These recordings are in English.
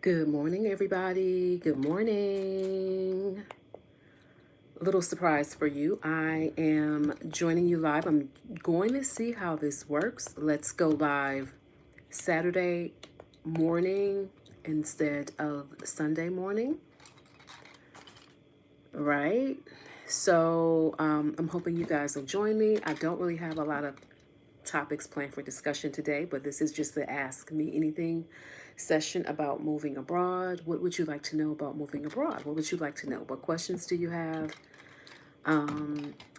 Good morning, everybody. Good morning. A little surprise for you. I am joining you live. I'm going to see how this works. Let's go live Saturday morning instead of Sunday morning, right? So I'm hoping you guys will join me. I don't really have a lot of topics planned for discussion today, but this is just the Ask Me Anything session about moving abroad. What would you like to know about moving abroad? What would you like to know? What questions do you have?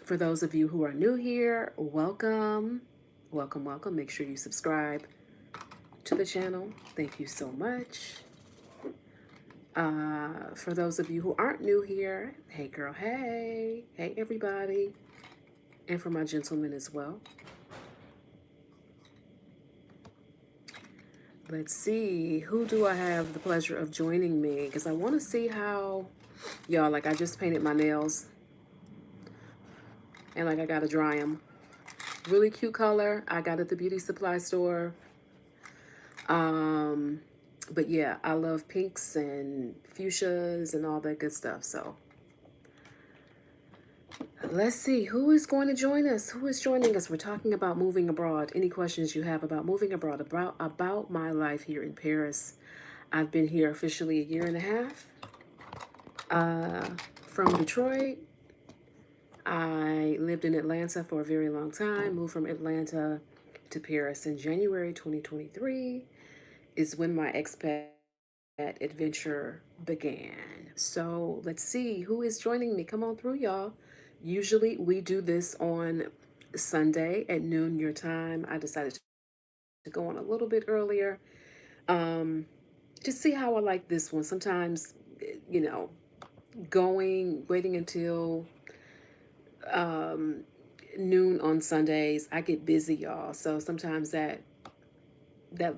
For those of you who are new here, welcome. Welcome, welcome. Make sure you subscribe to the channel. Thank you so much. For those of you who aren't new here, hey girl, hey. Hey everybody. And for my gentlemen as well. Let's see, who do I have the pleasure of joining me? Because I want to see how, y'all, like I just painted my nails and like I got to dry them. Really cute color. I got at the beauty supply store. But yeah, I love pinks and fuchsias and all that good stuff. So let's see who is going to join us. Who is joining us? We're talking about moving abroad. Any questions you have about moving abroad, about my life here in Paris? I've been here officially a year and a half. From Detroit. I lived in Atlanta for a very long time, moved from Atlanta to Paris in January 2023 is when my expat adventure began. So let's see who is joining me. Come on through, y'all. Usually we do this on Sunday at noon your time. I decided to go on a little bit earlier. To see how I like this one. Sometimes, you know, waiting until noon on Sundays, I get busy, y'all. So sometimes that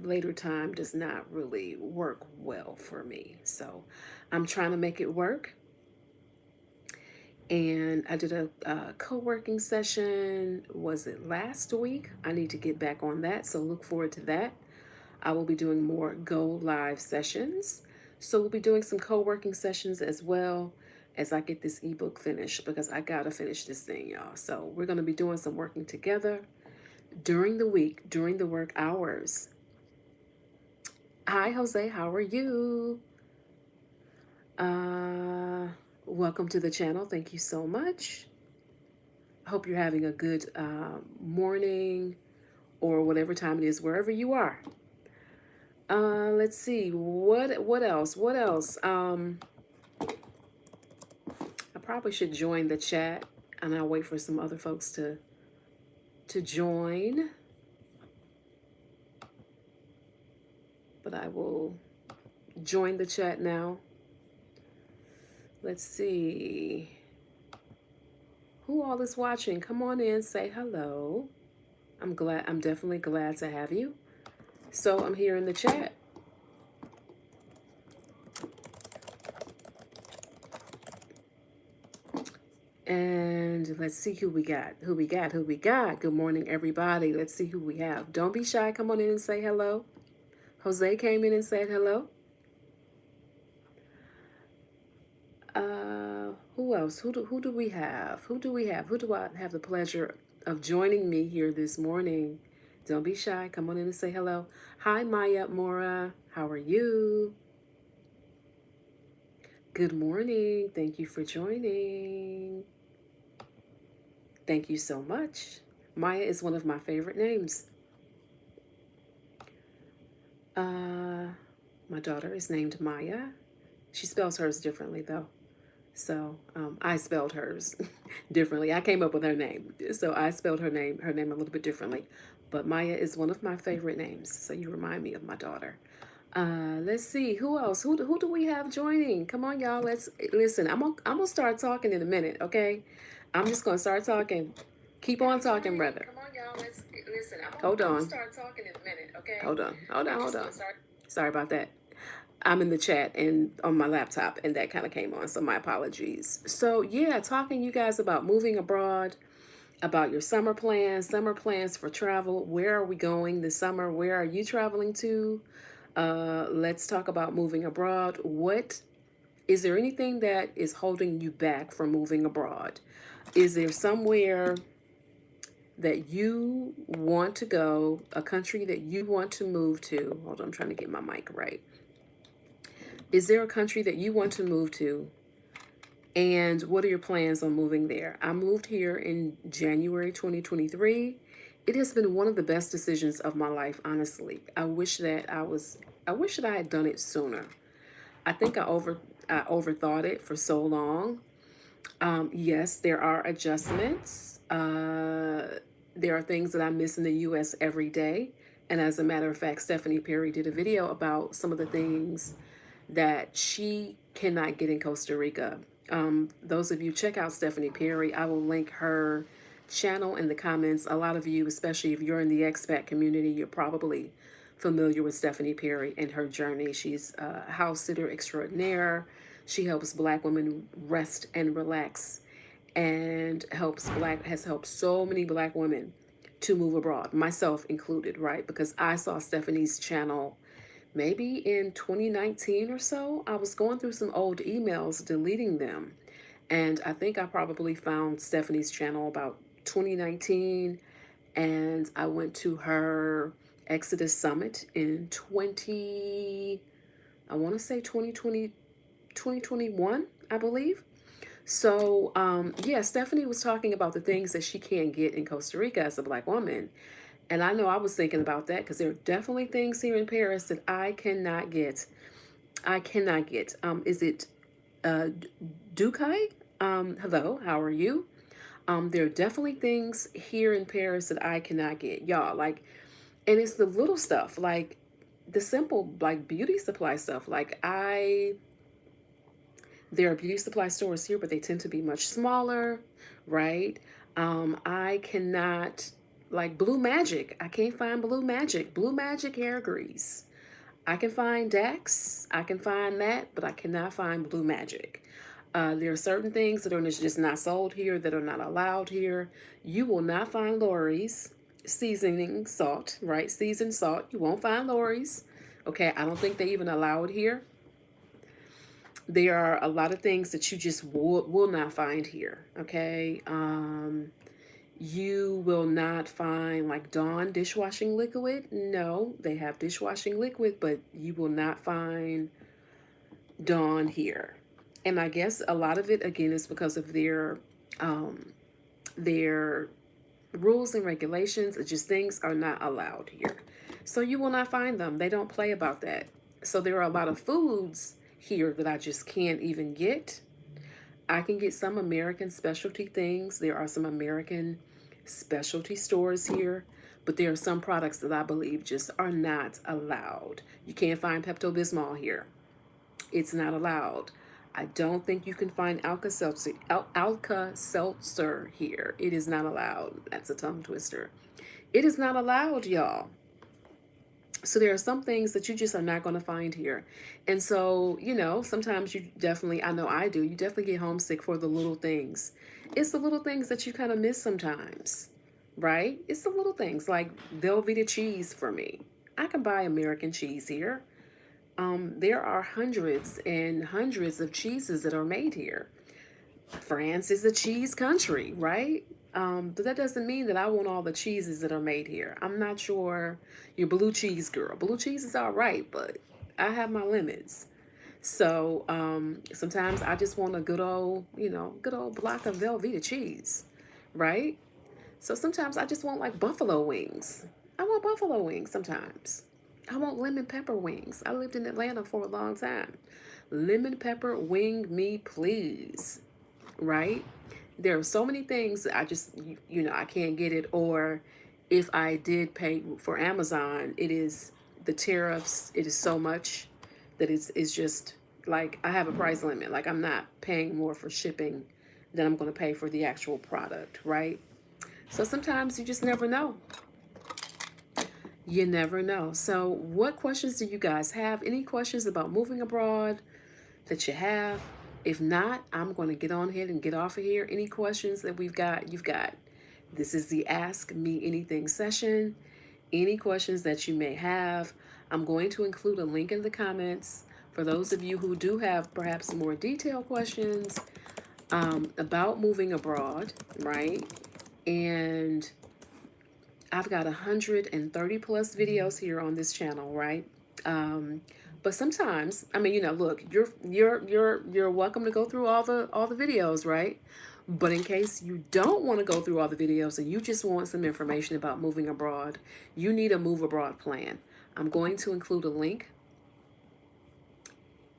later time does not really work well for me. So I'm trying to make it work. And I did a co-working session. Was it last week? I need to get back on that. So look forward to that. I will be doing more go live sessions. So we'll be doing some co-working sessions as well as I get this ebook finished, because I gotta finish this thing, y'all. So we're gonna be doing some working together during the week, during the work hours. Hi, Jose, how are you? Welcome to the channel. Thank you so much. I hope you're having a good morning or whatever time it is, wherever you are. Let's see, what else? What else? I probably should join the chat, and I'll wait for some other folks to join. But I will join the chat now. Let's see. Who all is watching? Come on in, say hello. I'm definitely glad to have you. So I'm here in the chat. And let's see who we got. Who we got. Good morning, everybody. Let's see who we have. Don't be shy. Come on in and say hello. Jose came in and said hello. Who else? Who do we have? Who do I have the pleasure of joining me here this morning? Don't be shy. Come on in and say hello. Hi, Maya Mora. How are you? Good morning. Thank you for joining. Thank you so much. Maya is one of my favorite names. My daughter is named Maya. She spells hers differently, though. So I spelled hers differently. I came up with her name, so I spelled her name a little bit differently. But Maya is one of my favorite names. So you remind me of my daughter. Let's see, who else? Who do we have joining? Come on, y'all. Let's listen. I'm gonna start talking in a minute, okay? I'm just gonna start talking. Keep on talking, brother. Come on, y'all. Let's listen. I'm gonna start talking in a minute, okay? Hold on. Sorry about that. I'm in the chat and on my laptop, and that kind of came on, so my apologies. So yeah, talking you guys about moving abroad, about your summer plans for travel. Where are we going this summer? Where are you traveling to? Let's talk about moving abroad. What is there anything that is holding you back from moving abroad? Is there somewhere that you want to go, a country that you want to move to? Hold on, I'm trying to get my mic right. Is there a country that you want to move to? And what are your plans on moving there? I moved here in January 2023. It has been one of the best decisions of my life, honestly. I wish that I had done it sooner. I think I overthought it for so long. Yes, there are adjustments. There are things that I miss in the US every day. And as a matter of fact, Stephanie Perry did a video about some of the things that she cannot get in Costa Rica. Those of you check out Stephanie Perry. I will link her channel in the comments. A lot of you, especially if you're in the expat community, you're probably familiar with Stephanie Perry and her journey. She's a house sitter extraordinaire. She helps Black women rest and relax, and has helped so many Black women to move abroad, myself included, right? Because I saw Stephanie's channel maybe in 2019 or so. I was going through some old emails, deleting them. And I think I probably found Stephanie's channel about 2019. And I went to her Exodus Summit in I want to say 2021, I believe. So, yeah, Stephanie was talking about the things that she can't get in Costa Rica as a Black woman. And I know I was thinking about that because there are definitely things here in Paris that I cannot get. I cannot get. Is it Dukai? Hello, how are you? There are definitely things here in Paris that I cannot get, y'all. Like, and it's the little stuff, like the simple, like beauty supply stuff. There are beauty supply stores here, but they tend to be much smaller, right? I cannot, like Blue Magic. I can't find Blue Magic. Blue Magic hair grease. I can find Dax. I can find that, but I cannot find Blue Magic. There are certain things that are just not sold here, that are not allowed here. You will not find Lori's seasoning salt, right? Seasoned salt. You won't find Lori's. Okay, I don't think they even allow it here. There are a lot of things that you just will not find here, okay? You will not find like Dawn dishwashing liquid. No, they have dishwashing liquid, but you will not find Dawn here. And I guess a lot of it, again, is because of their rules and regulations. It's just things are not allowed here. So you will not find them. They don't play about that. So there are a lot of foods here that I just can't even get. I can get some American specialty things. There are some American specialty stores here, but there are some products that I believe just are not allowed. You can't find Pepto-Bismol here. It's not allowed. I don't think you can find Alka-Seltzer here. It is not allowed. That's a tongue twister. It is not allowed, y'all. So there are some things that you just are not going to find here. And so, you know, sometimes you definitely, I know I do, you definitely get homesick for the little things. It's the little things that you kind of miss sometimes, right? It's the little things like Velveeta cheese for me. I can buy American cheese here. There are hundreds and hundreds of cheeses that are made here. France is a cheese country, right? But that doesn't mean that I want all the cheeses that are made here. I'm not sure your blue cheese girl. Blue cheese is all right, but I have my limits. So sometimes I just want a good old block of Velveeta cheese, right? So sometimes I just want like buffalo wings. I want buffalo wings sometimes. I want lemon pepper wings. I lived in Atlanta for a long time. Lemon pepper wing me, please. Right? There are so many things that I just, I can't get it. Or if I did pay for Amazon, it is the tariffs. It is so much that it's just like I have a price limit. Like I'm not paying more for shipping than I'm going to pay for the actual product. Right? So sometimes you just never know. You never know. So what questions do you guys have? Any questions about moving abroad that you have? If not, I'm going to get on ahead and get off of here. Any questions that you've got. This is the Ask Me Anything session. Any questions that you may have. I'm going to include a link in the comments for those of you who do have perhaps more detailed questions about moving abroad, right? And I've got 130 plus videos here on this channel, right? But sometimes, I mean, look, you're welcome to go through all the videos, right? But in case you don't want to go through all the videos and you just want some information about moving abroad, you need a move abroad plan. I'm going to include a link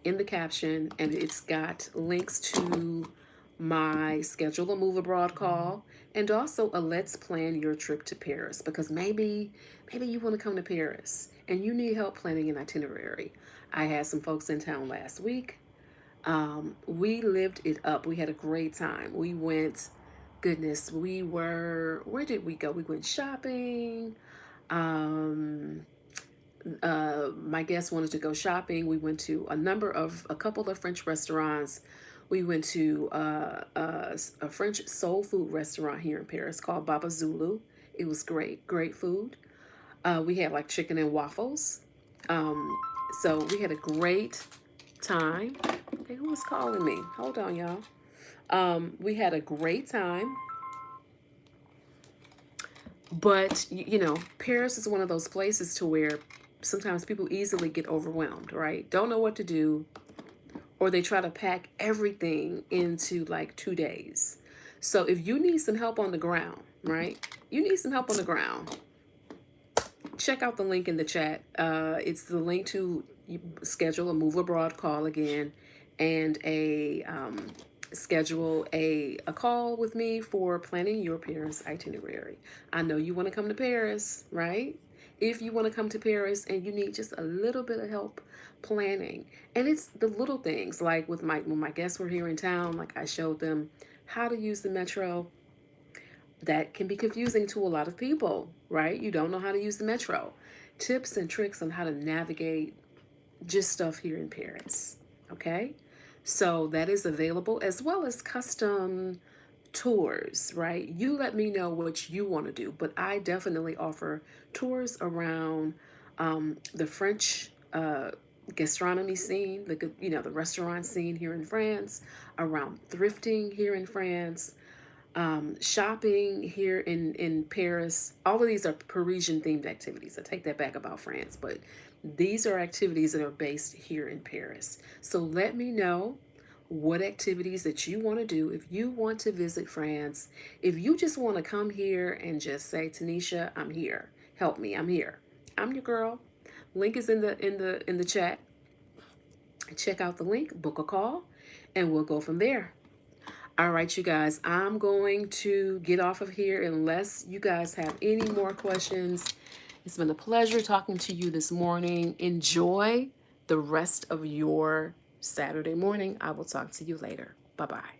in the caption, and it's got links to my schedule a move abroad call and also a let's plan your trip to Paris, because maybe you want to come to Paris and you need help planning an itinerary. I had some folks in town last week. We lived it up. We had a great time. We went, goodness, where did we go? We went shopping. Um, my guests wanted to go shopping. We went to a couple of French restaurants. We went to a French soul food restaurant here in Paris called Baba Zulu. It was great, great food. We had like chicken and waffles. Um, so we had a great time. Okay, who was calling me? Hold on, y'all. We had a great time. But, Paris is one of those places to where sometimes people easily get overwhelmed, right? Don't know what to do, or they try to pack everything into like 2 days. So if you need some help on the ground, right? You need some help on the ground. Check out the link in the chat. It's the link to schedule a move abroad call again, and schedule a call with me for planning your Paris itinerary. I know you want to come to Paris, right? If you want to come to Paris and you need just a little bit of help planning, and it's the little things, like when my guests were here in town, like I showed them how to use the metro. That can be confusing to a lot of people, right? You don't know how to use the metro. Tips and tricks on how to navigate just stuff here in Paris, okay? So that is available, as well as custom tours, right? You let me know what you want to do, but I definitely offer tours around the French gastronomy scene, the restaurant scene here in France, around thrifting here in France, shopping here in Paris. All of these are Parisian themed activities. I take that back about France, but these are activities that are based here in Paris. So let me know what activities that you want to do. If you want to visit France, if you just want to come here and just say, Tanisha, I'm here. Help me. I'm here. I'm your girl. Link is in the chat. Check out the link, book a call, and we'll go from there. All right, you guys, I'm going to get off of here unless you guys have any more questions. It's been a pleasure talking to you this morning. Enjoy the rest of your Saturday morning. I will talk to you later. Bye-bye.